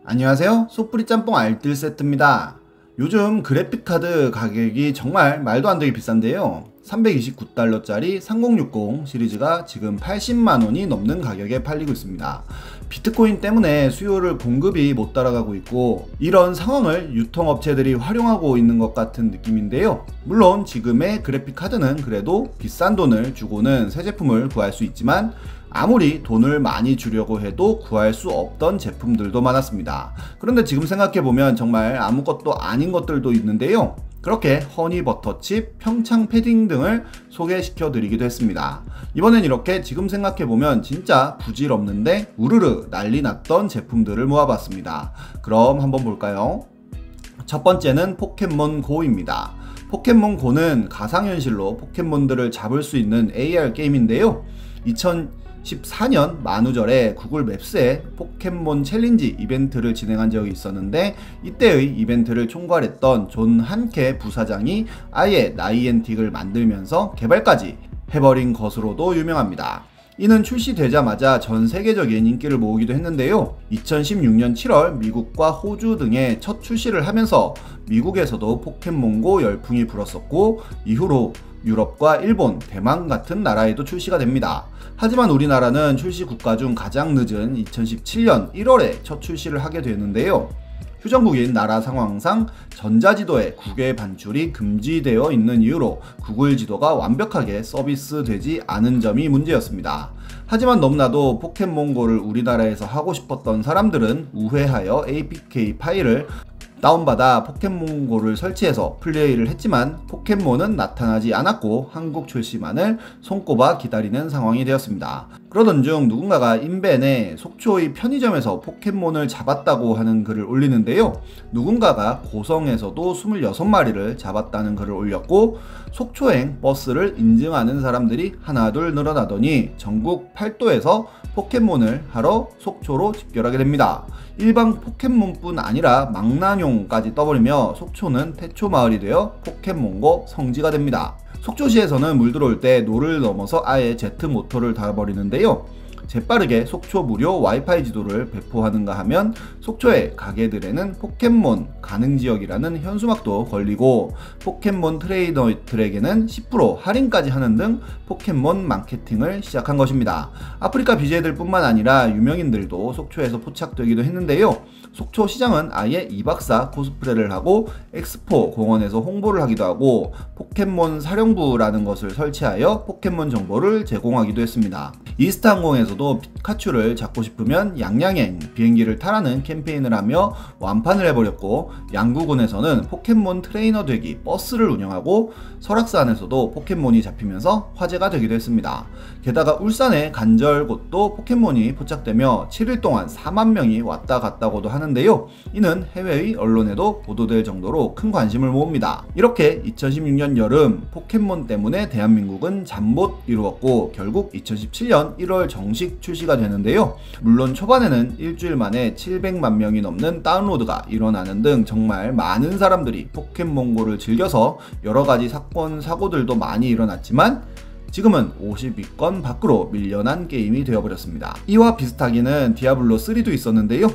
안녕하세요, 소프리 짬뽕 알뜰 세트입니다. 요즘 그래픽카드 가격이 정말 말도 안 되게 비싼데요, 329달러짜리 3060 시리즈가 지금 80만원이 넘는 가격에 팔리고 있습니다. 비트코인 때문에 수요를 공급이 못 따라가고 있고, 이런 상황을 유통업체들이 활용하고 있는 것 같은 느낌인데요, 물론 지금의 그래픽카드는 그래도 비싼 돈을 주고는 새 제품을 구할 수 있지만 아무리 돈을 많이 주려고 해도 구할 수 없던 제품들도 많았습니다. 그런데 지금 생각해보면 정말 아무것도 아닌 것들도 있는데요, 그렇게 허니버터칩, 평창 패딩 등을 소개시켜 드리기도 했습니다. 이번엔 이렇게 지금 생각해보면 진짜 부질없는데 우르르 난리 났던 제품들을 모아봤습니다. 그럼 한번 볼까요? 첫 번째는 포켓몬고입니다. 포켓몬고는 가상현실로 포켓몬들을 잡을 수 있는 AR 게임인데요, 2014년 만우절에 구글 맵스에 포켓몬 챌린지 이벤트를 진행한 적이 있었는데, 이때의 이벤트를 총괄했던 존 한케 부사장이 아예 나이엔틱을 만들면서 개발까지 해버린 것으로도 유명합니다. 이는 출시되자마자 전 세계적인 인기를 모으기도 했는데요, 2016년 7월 미국과 호주 등에 첫 출시를 하면서 미국에서도 포켓몬고 열풍이 불었었고, 이후로 유럽과 일본, 대만 같은 나라에도 출시가 됩니다. 하지만 우리나라는 출시 국가 중 가장 늦은 2017년 1월에 첫 출시를 하게 되는데요, 휴전국인 나라 상황상 전자지도에 국외 반출이 금지되어 있는 이유로 구글 지도가 완벽하게 서비스되지 않은 점이 문제였습니다. 하지만 너무나도 포켓몬고를 우리나라에서 하고 싶었던 사람들은 우회하여 APK 파일을 다운받아 포켓몬고를 설치해서 플레이를 했지만 포켓몬은 나타나지 않았고 한국 출시만을 손꼽아 기다리는 상황이 되었습니다. 그러던 중 누군가가 인벤에 속초의 편의점에서 포켓몬을 잡았다고 하는 글을 올리는데요, 누군가가 고성에서도 26마리를 잡았다는 글을 올렸고, 속초행 버스를 인증하는 사람들이 하나둘 늘어나더니 전국 8도에서 포켓몬을 하러 속초로 집결하게 됩니다. 일반 포켓몬뿐 아니라 망나뇽까지 떠버리며 속초는 태초마을이 되어 포켓몬고 성지가 됩니다. 속초시에서는 물 들어올 때 노를 넘어서 아예 제트 모터를 달아버리는데요, 재빠르게 속초 무료 와이파이 지도를 배포하는가 하면 속초의 가게들에는 포켓몬 가능지역이라는 현수막도 걸리고, 포켓몬 트레이너들에게는 10% 할인까지 하는 등 포켓몬 마케팅을 시작한 것입니다. 아프리카 BJ들 뿐만 아니라 유명인들도 속초에서 포착되기도 했는데요, 속초 시장은 아예 2박사 코스프레를 하고 엑스포 공원에서 홍보를 하기도 하고 포켓몬 사령부라는 것을 설치하여 포켓몬 정보를 제공하기도 했습니다. 이스타항공에서도 피카츄를 잡고 싶으면 양양행 비행기를 타라는 캠페인을 하며 완판을 해버렸고, 양구군에서는 포켓몬 트레이너 되기 버스를 운영하고 설악산에서도 포켓몬이 잡히면서 화제가 되기도 했습니다. 게다가 울산의 간절곶도 포켓몬이 포착되며 7일 동안 4만 명이 왔다 갔다고도 하는데요, 이는 해외의 언론에도 보도될 정도로 큰 관심을 모읍니다. 이렇게 2016년 여름 포켓몬 때문에 대한민국은 잠 못 이루었고 결국 2017년 1월 정식 출시가 되는데요, 물론 초반에는 일주일 만에 700만 명이 넘는 다운로드가 일어나는 등 정말 많은 사람들이 포켓몬고를 즐겨서 여러가지 사건 사고들도 많이 일어났지만 지금은 50위권 밖으로 밀려난 게임이 되어버렸습니다. 이와 비슷하기는 디아블로3도 있었는데요,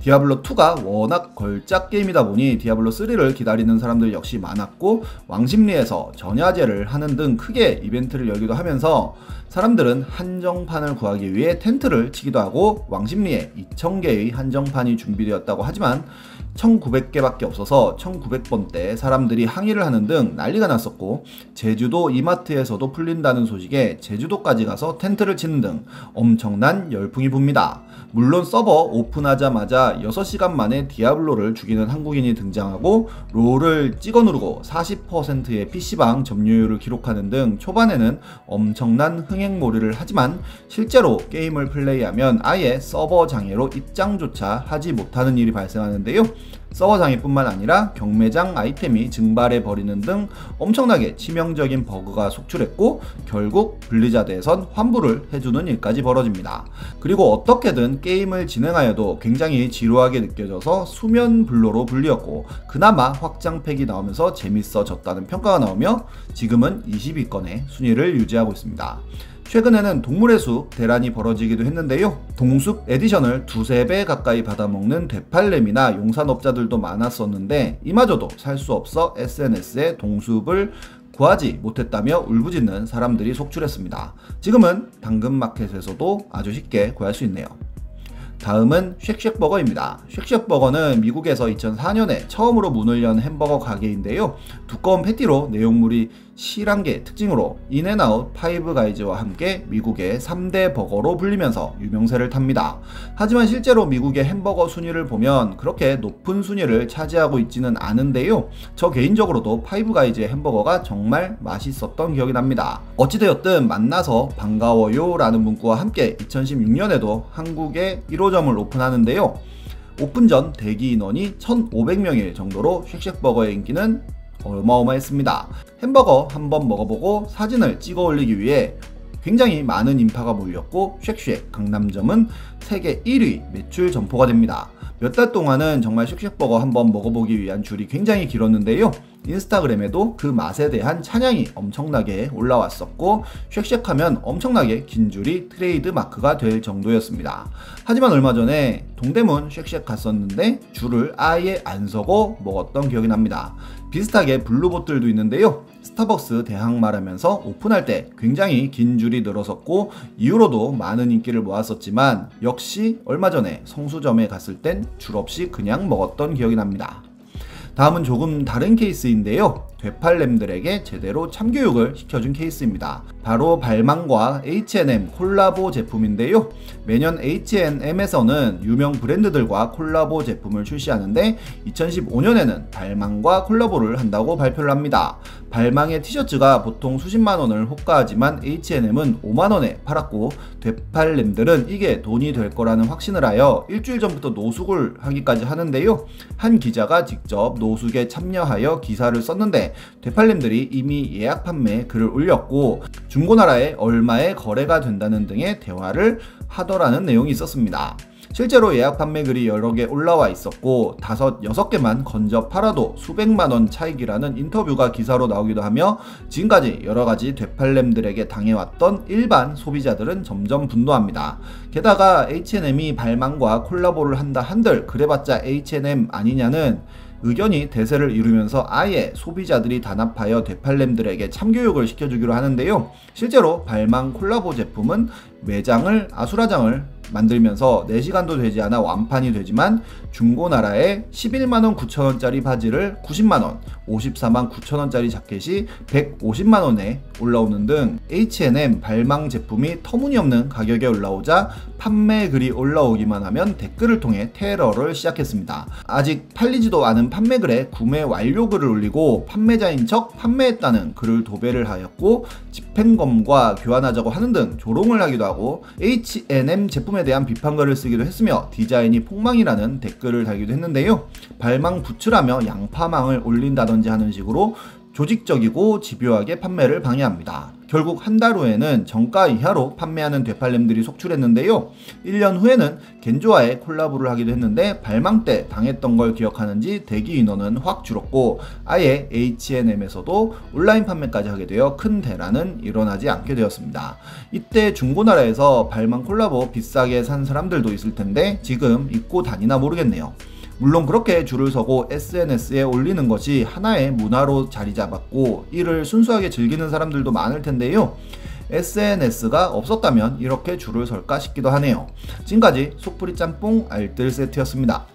디아블로2가 워낙 걸작 게임이다 보니 디아블로3를 기다리는 사람들 역시 많았고, 왕십리에서 전야제를 하는 등 크게 이벤트를 열기도 하면서 사람들은 한정판을 구하기 위해 텐트를 치기도 하고, 왕십리에 2000개의 한정판이 준비되었다고 하지만 1900개밖에 없어서 1900번대 사람들이 항의를 하는 등 난리가 났었고, 제주도 이마트에서도 풀린다는 소식에 제주도까지 가서 텐트를 치는 등 엄청난 열풍이 붑니다. 물론 서버 오픈하자마자 6시간 만에 디아블로를 죽이는 한국인이 등장하고 롤을 찍어 누르고 40%의 PC방 점유율을 기록하는 등 초반에는 엄청난 흥행몰이를 하지만 실제로 게임을 플레이하면 아예 서버 장애로 입장조차 하지 못하는 일이 발생하는데요, 서버 장애뿐만 아니라 경매장 아이템이 증발해 버리는 등 엄청나게 치명적인 버그가 속출했고, 결국 블리자드에선 환불을 해주는 일까지 벌어집니다. 그리고 어떻게든 게임을 진행하여도 굉장히 지루하게 느껴져서 수면불로로 불리었고, 그나마 확장팩이 나오면서 재밌어졌다는 평가가 나오며 지금은 20위권의 순위를 유지하고 있습니다. 최근에는 동물의 숲 대란이 벌어지기도 했는데요. 동숲 에디션을 두세 배 가까이 받아먹는 되팔렘이나 용산업자들도 많았었는데 이마저도 살 수 없어 SNS에 동숲을 구하지 못했다며 울부짖는 사람들이 속출했습니다. 지금은 당근마켓에서도 아주 쉽게 구할 수 있네요. 다음은 쉑쉑버거입니다. 쉑쉑버거는 미국에서 2004년에 처음으로 문을 연 햄버거 가게인데요. 두꺼운 패티로 내용물이 실한 게 특징으로 인앤아웃, 파이브가이즈와 함께 미국의 3대 버거로 불리면서 유명세를 탑니다. 하지만 실제로 미국의 햄버거 순위를 보면 그렇게 높은 순위를 차지하고 있지는 않은데요. 저 개인적으로도 파이브가이즈의 햄버거가 정말 맛있었던 기억이 납니다. 어찌되었든 만나서 반가워요 라는 문구와 함께 2016년에도 한국에 1호점을 오픈하는데요. 오픈 전 대기 인원이 1,500명일 정도로 쉑쉑버거의 인기는 어마어마했습니다. 햄버거 한번 먹어보고 사진을 찍어 올리기 위해 굉장히 많은 인파가 몰렸고 쉑쉑 강남점은 세계 1위 매출 점포가 됩니다. 몇 달 동안은 정말 쉑쉑버거 한번 먹어보기 위한 줄이 굉장히 길었는데요. 인스타그램에도 그 맛에 대한 찬양이 엄청나게 올라왔었고 쉑쉑하면 엄청나게 긴 줄이 트레이드 마크가 될 정도였습니다. 하지만 얼마 전에 동대문 쉑쉑 갔었는데 줄을 아예 안 서고 먹었던 기억이 납니다. 비슷하게 블루보틀도 있는데요. 스타벅스 대항 말하면서 오픈할 때 굉장히 긴 줄이 늘어섰고 이후로도 많은 인기를 모았었지만 역시 얼마 전에 성수점에 갔을 땐 줄 없이 그냥 먹었던 기억이 납니다. 다음은 조금 다른 케이스인데요. 되팔렘들에게 제대로 참교육을 시켜준 케이스입니다. 바로 발망과 H&M 콜라보 제품인데요. 매년 H&M에서는 유명 브랜드들과 콜라보 제품을 출시하는데 2015년에는 발망과 콜라보를 한다고 발표를 합니다. 발망의 티셔츠가 보통 수십만원을 호가하지만 H&M은 5만원에 팔았고 되팔렘들은 이게 돈이 될 거라는 확신을 하여 일주일 전부터 노숙을 하기까지 하는데요. 한 기자가 직접 노숙에 참여하여 기사를 썼는데 되팔렘들이 이미 예약 판매 글을 올렸고 중고나라에 얼마에 거래가 된다는 등의 대화를 하더라는 내용이 있었습니다. 실제로 예약 판매 글이 여러 개 올라와 있었고 5, 6개만 건져 팔아도 수백만원 차익이라는 인터뷰가 기사로 나오기도 하며 지금까지 여러가지 되팔렘들에게 당해왔던 일반 소비자들은 점점 분노합니다. 게다가 H&M이 발망과 콜라보를 한다 한들 그래봤자 H&M 아니냐는 의견이 대세를 이루면서 아예 소비자들이 단합하여 되팔렘들에게 참교육을 시켜주기로 하는데요. 실제로 발망 콜라보 제품은 매장을 아수라장을 만들면서 4시간도 되지 않아 완판이 되지만 중고나라에 11만원 9천원짜리 바지를 90만원, 54만 9천원짜리 자켓이 150만원에 올라오는 등 H&M 발망 제품이 터무니없는 가격에 올라오자 판매 글이 올라오기만 하면 댓글을 통해 테러를 시작했습니다. 아직 팔리지도 않은 판매글에 구매 완료글을 올리고 판매자인 척 판매했다는 글을 도배를 하였고 집행검과 교환하자고 하는 등 조롱을 하기도 하고 H&M 제품에 대한 비판글을 쓰기도 했으며 디자인이 폭망이라는 댓글을 달기도 했는데요. 발망 부츠라며 양파망을 올린다든지 하는 식으로 조직적이고 집요하게 판매를 방해합니다. 결국 한 달 후에는 정가 이하로 판매하는 되팔렘들이 속출했는데요. 1년 후에는 겐조와의 콜라보를 하기도 했는데 발망 때 당했던 걸 기억하는지 대기 인원은 확 줄었고 아예 H&M에서도 온라인 판매까지 하게 되어 큰 대란은 일어나지 않게 되었습니다. 이때 중고나라에서 발망 콜라보 비싸게 산 사람들도 있을 텐데 지금 입고 다니나 모르겠네요. 물론 그렇게 줄을 서고 SNS에 올리는 것이 하나의 문화로 자리 잡았고 이를 순수하게 즐기는 사람들도 많을 텐데요. SNS가 없었다면 이렇게 줄을 설까 싶기도 하네요. 지금까지 속풀이 짬뽕 알뜰 세트였습니다.